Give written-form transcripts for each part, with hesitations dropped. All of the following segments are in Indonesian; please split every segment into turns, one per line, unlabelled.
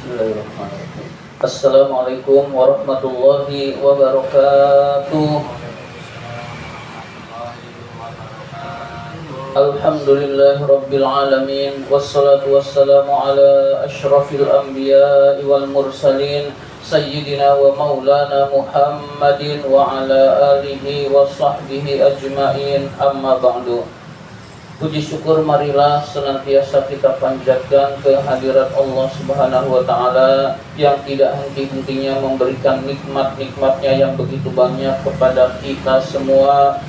Bismillahirrahmanirrahim. Assalamualaikum warahmatullahi wabarakatuh. Alhamdulillahi rabbil alamin. Wassalatu wassalamu ala asyrafil anbiya'i wal mursalin Sayyidina wa maulana Muhammadin wa ala alihi wa sahbihi ajma'in. Amma ba'du. Puji syukur marilah senantiasa kita panjatkan kehadirat Allah Subhanahu wa Ta'ala yang tidak henti-hentinya memberikan nikmat-nikmatnya yang begitu banyak kepada kita semua.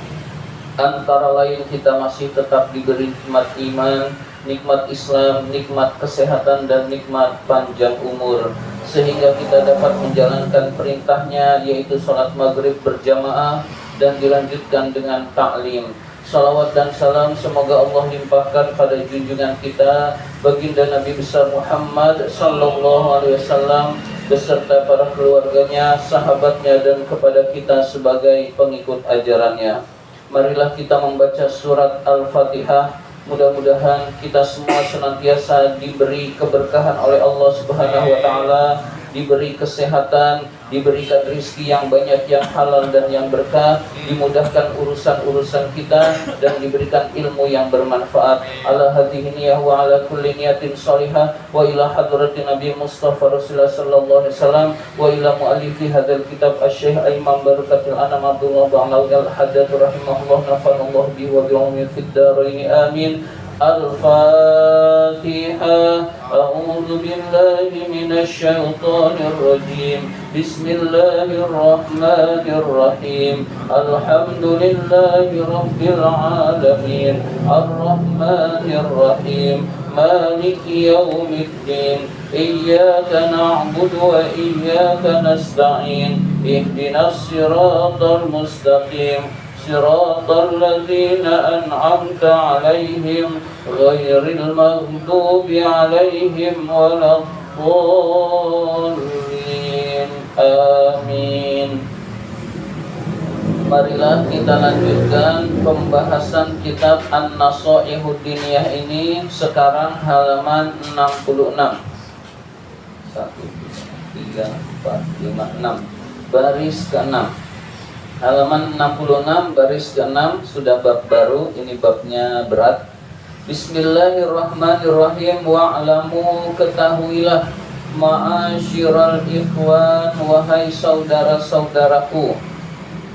Antara lain kita masih tetap diberi nikmat iman, nikmat Islam, nikmat kesehatan, dan nikmat panjang umur, sehingga kita dapat menjalankan perintahnya, yaitu sholat maghrib berjamaah dan dilanjutkan dengan ta'lim. Salawat dan salam semoga Allah limpahkan pada junjungan kita baginda Nabi besar Muhammad sallallahu alaihi wasallam beserta para keluarganya, sahabatnya, dan kepada kita sebagai pengikut ajarannya. Marilah kita membaca surat Al-Fatihah. Mudah-mudahan kita semua senantiasa diberi keberkahan oleh Allah Subhanahu wa Ta'ala, diberi kesehatan, diberikan rizki yang banyak, yang halal dan yang berkah, dimudahkan urusan-urusan kita, dan diberikan ilmu yang bermanfaat. Ala hadhihi niyah wa ala kulli niyatin salihah wa ila hadratin Nabi Mustafa Rasulullah sallallahu alaihi wasallam wa ila muallifi hadzal kitab asy-Syaikh Imam Barakatul Anam Abdullah ba'al haddats rahimahullah nafa'allahu bihi wa bi'ummi fid dharain amin. Al-Fatihah. A'udzu billahi minasy syaithanir rajim. Bismillahirrahmanirrahim. Alhamdulillahi rabbil alamin. Ar-Rahmanir Rahim. Maliki yaumiddin. Iyyaka na'budu wa iyyaka nasta'in. Ihdinas siratal mustaqim. صراط الذين أنعمت عليهم غير المغضوب عليهم ولا الضالين آمين. Marilah kita lanjutkan pembahasan kitab An-Nasaihud Diniyah ini. Sekarang halaman 66. 1, 2, 3, 4, 5, 6. Baris ke-6. Halaman 66 baris ke-6 sudah bab baru, ini babnya berat. Bismillahirrahmanirrahim. Wa'lamu, ketahuilah, ma'asyiral ikhwan, wahai saudara-saudaraku,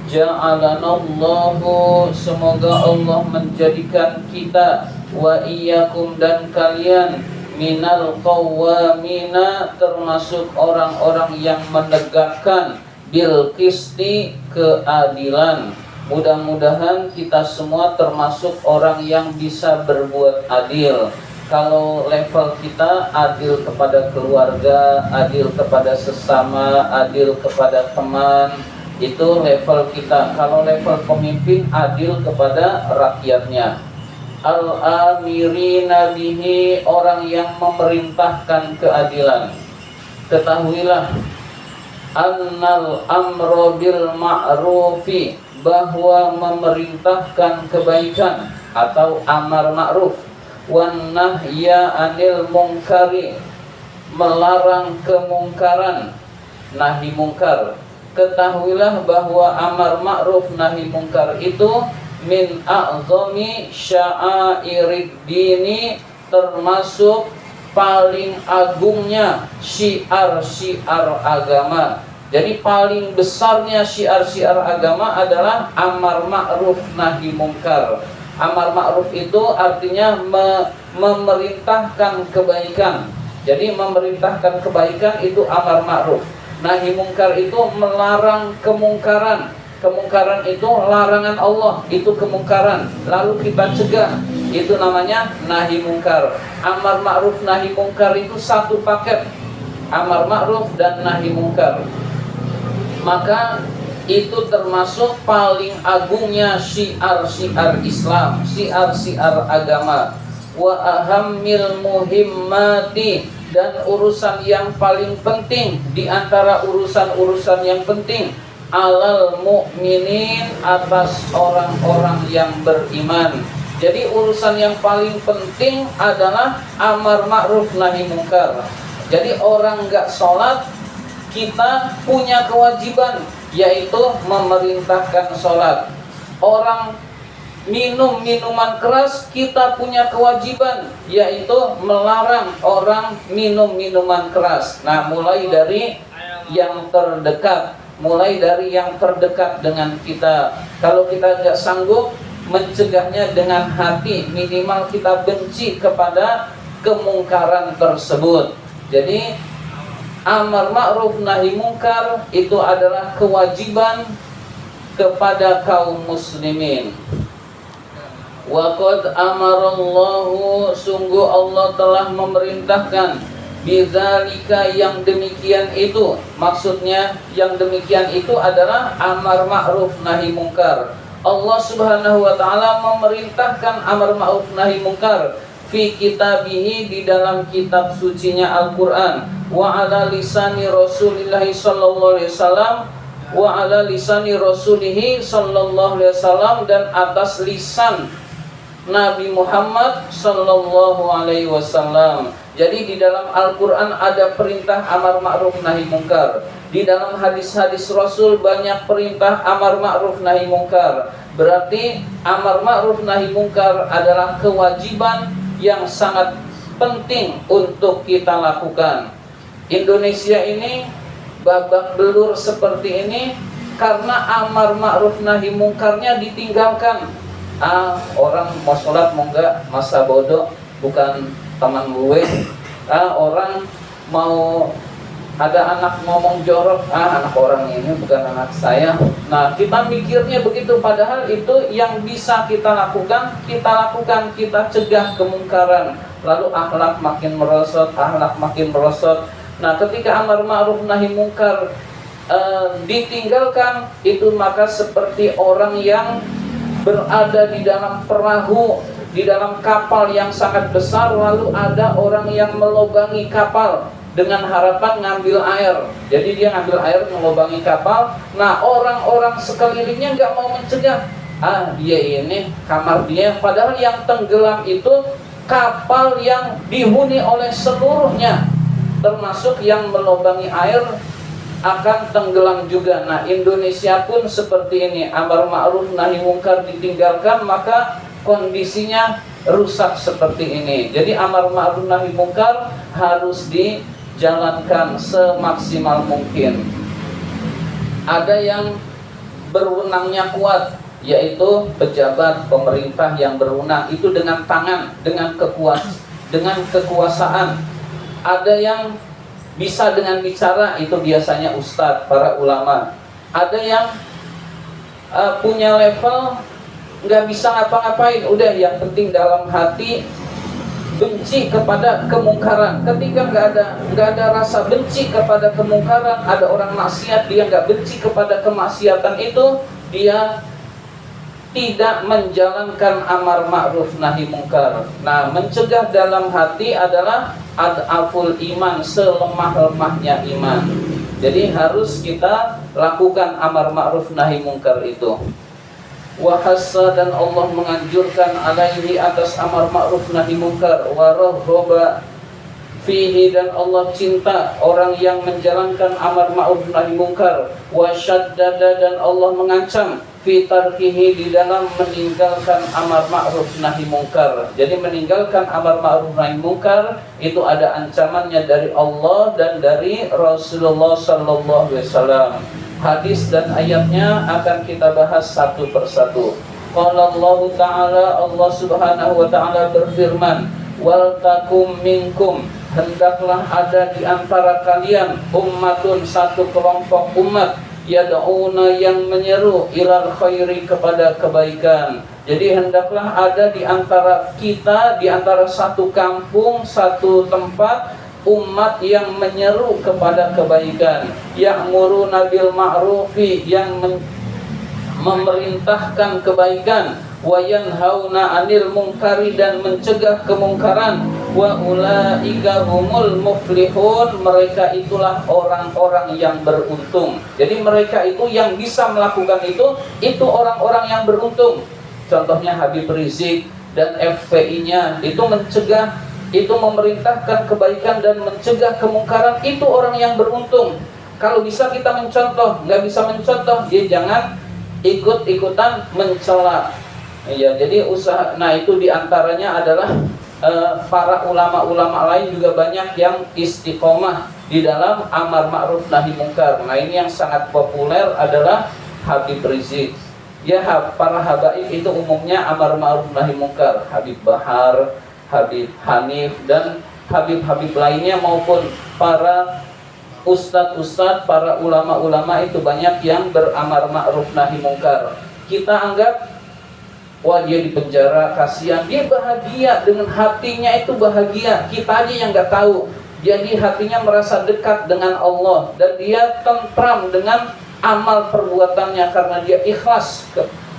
ja'alanallahu, semoga Allah menjadikan kita, wa iyyakum, dan kalian, minal qawwamina, termasuk orang-orang yang menegakkan, bil qisti, keadilan. Mudah-mudahan kita semua termasuk orang yang bisa berbuat adil. Kalau level kita adil kepada keluarga, adil kepada sesama, adil kepada teman, itu level kita. Kalau level pemimpin, adil kepada rakyatnya. Al-amirina bihi, orang yang memerintahkan keadilan. Ketahuilah, annal amro bil ma'rufi, bahwa memerintahkan kebaikan atau amar ma'ruf, wan nahya anil munkari, melarang kemungkaran, nahi mungkar. Ketahuilah bahwa amar ma'ruf nahi mungkar itu min a'zami sya'airid dini, termasuk paling agungnya syiar-syiar agama. Jadi paling besarnya syiar-syiar agama adalah amar ma'ruf nahi mungkar. Amar ma'ruf itu artinya memerintahkan kebaikan. Jadi memerintahkan kebaikan itu amar ma'ruf. Nahi mungkar itu melarang kemungkaran. Kemungkaran itu larangan Allah, itu kemungkaran, lalu kita cegah, itu namanya nahi mungkar. Amar ma'ruf nahi mungkar itu satu paket, amar ma'ruf dan nahi mungkar. Maka itu termasuk paling agungnya syiar-syiar Islam, syiar-syiar agama. Wa ahammil muhimmati, dan urusan yang paling penting di antara urusan-urusan yang penting, alal mu'minin, atas orang-orang yang beriman. Jadi urusan yang paling penting adalah amar ma'ruf nahi mungkar. Jadi orang nggak sholat, kita punya kewajiban, yaitu memerintahkan sholat. Orang minum minuman keras, kita punya kewajiban, yaitu melarang orang minum minuman keras. Nah, mulai dari yang terdekat, dengan kita. Kalau kita tidak sanggup, mencegahnya dengan hati, minimal kita benci kepada kemungkaran tersebut. Jadi amar ma'ruf nahi mungkar itu adalah kewajiban kepada kaum muslimin. Wa qad amarallahu, sungguh Allah telah memerintahkan, bidzalika, yang demikian itu. Maksudnya yang demikian itu adalah amar ma'ruf nahi mungkar. Allah Subhanahu wa taala memerintahkan amar ma'ruf nahi mungkar fi kitabihi, di dalam kitab sucinya Al-Qur'an, wa ala lisani Rasulillah sallallahu alaihi wasallam, wa ala lisani Rasulihi sallallahu alaihi wasallam, dan atas lisan Nabi Muhammad sallallahu alaihi wasallam. Jadi di dalam Al-Qur'an ada perintah amar ma'ruf nahi mungkar. Di dalam hadis-hadis Rasul banyak perintah amar ma'ruf nahi mungkar. Berarti amar ma'ruf nahi mungkar adalah kewajiban yang sangat penting untuk kita lakukan. Indonesia ini babak belur seperti ini karena amar ma'ruf nahi mungkarnya ditinggalkan. Orang mau sholat mau enggak, masa bodoh, bukan teman gue. Orang mau, ada anak ngomong jorok, anak orang ini bukan anak saya. Nah, kita mikirnya begitu, padahal itu yang bisa kita lakukan, kita cegah kemungkaran. Lalu akhlak makin merosot. Nah, ketika amar ma'ruf nahi mungkar ditinggalkan, itu maka seperti orang yang berada di dalam perahu, di dalam kapal yang sangat besar, lalu ada orang yang melobangi kapal dengan harapan ngambil air. Jadi dia ngambil air, melobangi kapal. Nah, orang-orang sekelilingnya nggak mau mencegah. Dia ini kamar dia, padahal yang tenggelam itu kapal yang dihuni oleh seluruhnya, termasuk yang melobangi air akan tenggelam juga. Nah, Indonesia pun seperti ini. Amar ma'ruf nahi mungkar ditinggalkan, maka kondisinya rusak seperti ini. Jadi amar ma'ruf nahi mungkar harus dijalankan semaksimal mungkin. Ada yang berwenangnya kuat, yaitu pejabat pemerintah yang berwenang, itu dengan tangan, dengan kekuasaan. Ada yang bisa dengan bicara, itu biasanya ustadz, para ulama. Ada yang punya level nggak bisa ngapa-ngapain, udah yang penting dalam hati benci kepada kemungkaran. Ketika nggak ada rasa benci kepada kemungkaran, ada orang maksiat, dia nggak benci kepada kemaksiatan itu, dia tidak menjalankan amar ma'ruf nahi mungkar. Nah, mencegah dalam hati adalah ad'aful iman, selemah-lemahnya iman. Jadi harus kita lakukan amar ma'ruf nahi mungkar itu. Wa hassa, dan Allah menganjurkan alaihi, atas amar ma'ruf nahi mungkar. Wa raghaba fihi, dan Allah cinta orang yang menjalankan amar ma'ruf nahi mungkar. Wa syaddada, dan Allah mengancam fi tarkihi, di dalam meninggalkan amar ma'ruf nahi mungkar. Jadi meninggalkan amar ma'ruf nahi mungkar itu ada ancamannya dari Allah dan dari Rasulullah sallallahu alaihi wasallam. Hadis dan ayatnya akan kita bahas satu persatu. Qala Allah Ta'ala, Allah Subhanahu wa taala berfirman, wal takum minkum, hendaklah ada di antara kalian ummatun, satu kelompok umat, yad'una, yang menyeru, ilal khairi, kepada kebaikan. Jadi hendaklah ada di antara kita, di antara satu kampung, satu tempat, umat yang menyeru kepada kebaikan, ya'muruna bil ma'rufi, yang memerintahkan kebaikan, wa yanhauna 'anil munkari, dan mencegah kemungkaran, wa ulaika humul muflihun, mereka itulah orang-orang yang beruntung. Jadi mereka itu yang bisa melakukan itu orang-orang yang beruntung. Contohnya Habib Rizik dan FPI-nya itu mencegah itu memerintahkan kebaikan dan mencegah kemungkaran, itu orang yang beruntung. Kalau bisa kita mencontoh, nggak bisa mencontoh, dia jangan ikut-ikutan mencela. Ya, jadi usaha. Nah, itu diantaranya adalah para ulama-ulama lain juga banyak yang istiqomah di dalam amar ma'ruf nahi mungkar. Nah, ini yang sangat populer adalah Habib Rizik. Ya, para habaib itu umumnya amar ma'ruf nahi mungkar. Habib Bahar, Habib Hanif, dan habib-habib lainnya maupun para ustadz-ustadz, para ulama-ulama itu banyak yang beramar ma'ruf nahi mungkar. Kita anggap, wah dia di penjara, kasihan, dia bahagia dengan hatinya, itu bahagia. Kita aja yang nggak tahu. Jadi hatinya merasa dekat dengan Allah dan dia tentram dengan amal perbuatannya karena dia ikhlas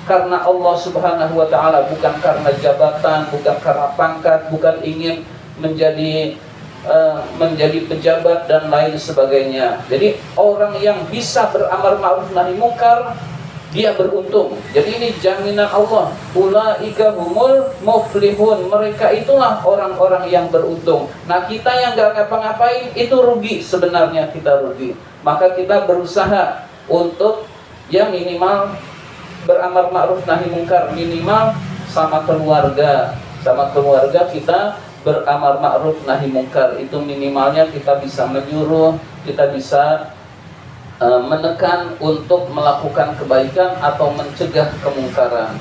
karena Allah Subhanahu wa taala, bukan karena jabatan, bukan karena pangkat, bukan ingin menjadi pejabat dan lain sebagainya. Jadi orang yang bisa beramar ma'ruf nahi mungkar, dia beruntung. Jadi ini jaminan Allah. Ulaika humul muflihun. Mereka itulah orang-orang yang beruntung. Nah, kita yang gak ngapa-ngapain itu rugi, sebenarnya kita rugi. Maka kita berusaha untuk ya minimal beramar ma'ruf nahi mungkar, minimal sama keluarga. Sama keluarga kita beramar ma'ruf nahi mungkar. Itu minimalnya kita bisa menyuruh, kita bisa menekan untuk melakukan kebaikan atau mencegah kemungkaran.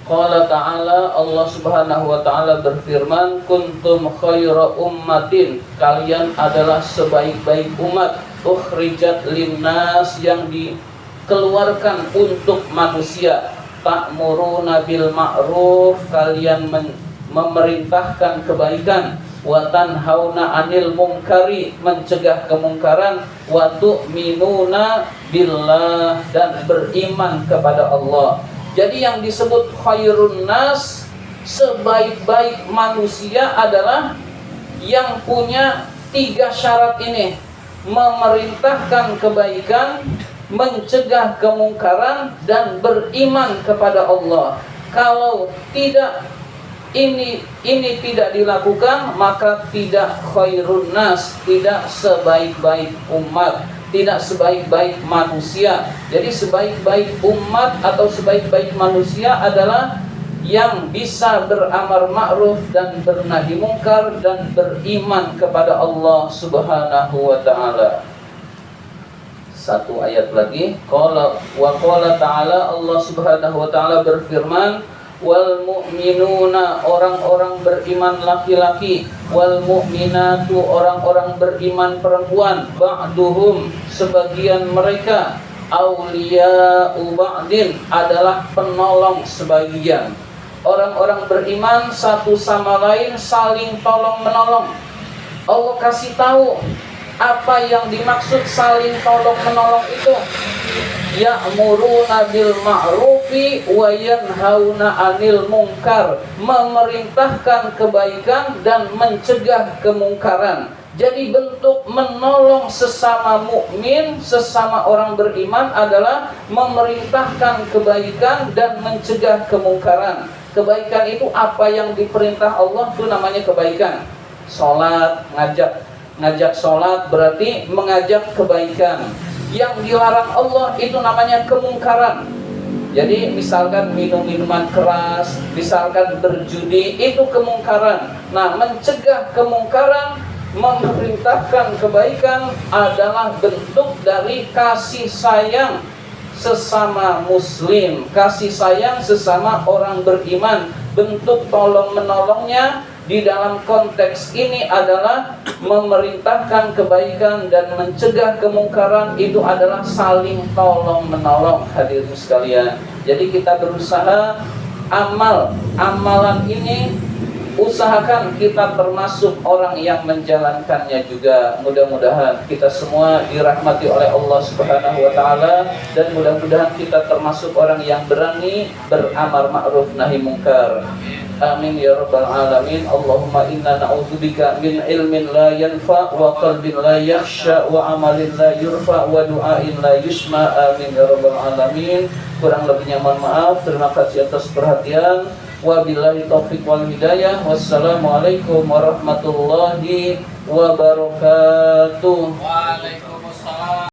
Qala ta'ala, Allah Subhanahu wa ta'ala berfirman, kuntum khaira ummatin, kalian adalah sebaik-baik umat, ukhrijat linnas, yang dikeluarkan untuk manusia, ta'muruna bil ma'ruf, kalian memerintahkan kebaikan, wa tanhauna 'anil munkari, mencegah kemungkaran, wa tu'minuna billah, dan beriman kepada Allah. Jadi yang disebut khairun nas, sebaik-baik manusia, adalah yang punya 3 syarat ini: memerintahkan kebaikan, mencegah kemungkaran, dan beriman kepada Allah. Kalau tidak ini tidak dilakukan, maka tidak khairun nas, tidak sebaik-baik umat, tidak sebaik-baik manusia. Jadi sebaik-baik umat atau sebaik-baik manusia adalah yang bisa beramar ma'ruf dan bernahi mungkar dan beriman kepada Allah Subhanahu wa ta'ala. Satu ayat lagi, qala ta'ala, Allah Subhanahu wa ta'ala berfirman, wal mu'minuna, orang-orang beriman laki-laki, wal mu'minatu, orang-orang beriman perempuan, ba'duhum, sebagian mereka, awliya'u ba'din, adalah penolong sebagian. Orang-orang beriman satu sama lain saling tolong menolong. Allah kasih tahu apa yang dimaksud saling tolong menolong itu. Ya'muruna bil ma'rufi wa yanhauna 'anil munkar, memerintahkan kebaikan dan mencegah kemungkaran. Jadi bentuk menolong sesama mukmin, sesama orang beriman, adalah memerintahkan kebaikan dan mencegah kemungkaran. Kebaikan itu apa yang diperintah Allah, itu namanya kebaikan. Salat, ngajak salat berarti mengajak kebaikan. Yang dilarang Allah itu namanya kemungkaran. Jadi misalkan minum minuman keras, misalkan berjudi, itu kemungkaran. Nah, mencegah kemungkaran, memerintahkan kebaikan adalah bentuk dari kasih sayang sesama muslim, kasih sayang sesama orang beriman. Bentuk tolong menolongnya di dalam konteks ini adalah memerintahkan kebaikan dan mencegah kemungkaran, itu adalah saling tolong menolong, hadirin sekalian. Jadi kita berusaha amalan ini, usahakan kita termasuk orang yang menjalankannya juga. Mudah-mudahan kita semua dirahmati oleh Allah Subhanahu wa ta'ala, dan mudah-mudahan kita termasuk orang yang berani beramar ma'ruf nahi mungkar. Amin ya rabbal alamin. Allahumma inna na'udzubika min ilmin la yanfa, wa qalbin la yakhsha, wa amalin la yurfa, wa du'ain la yusma. Amin ya rabbal alamin. Kurang lebihnya mohon maaf. Terima kasih atas perhatian. Wabillahi taufiq wal hidayah. Wassalamualaikum warahmatullahi wabarakatuh. Waalaikumsalam.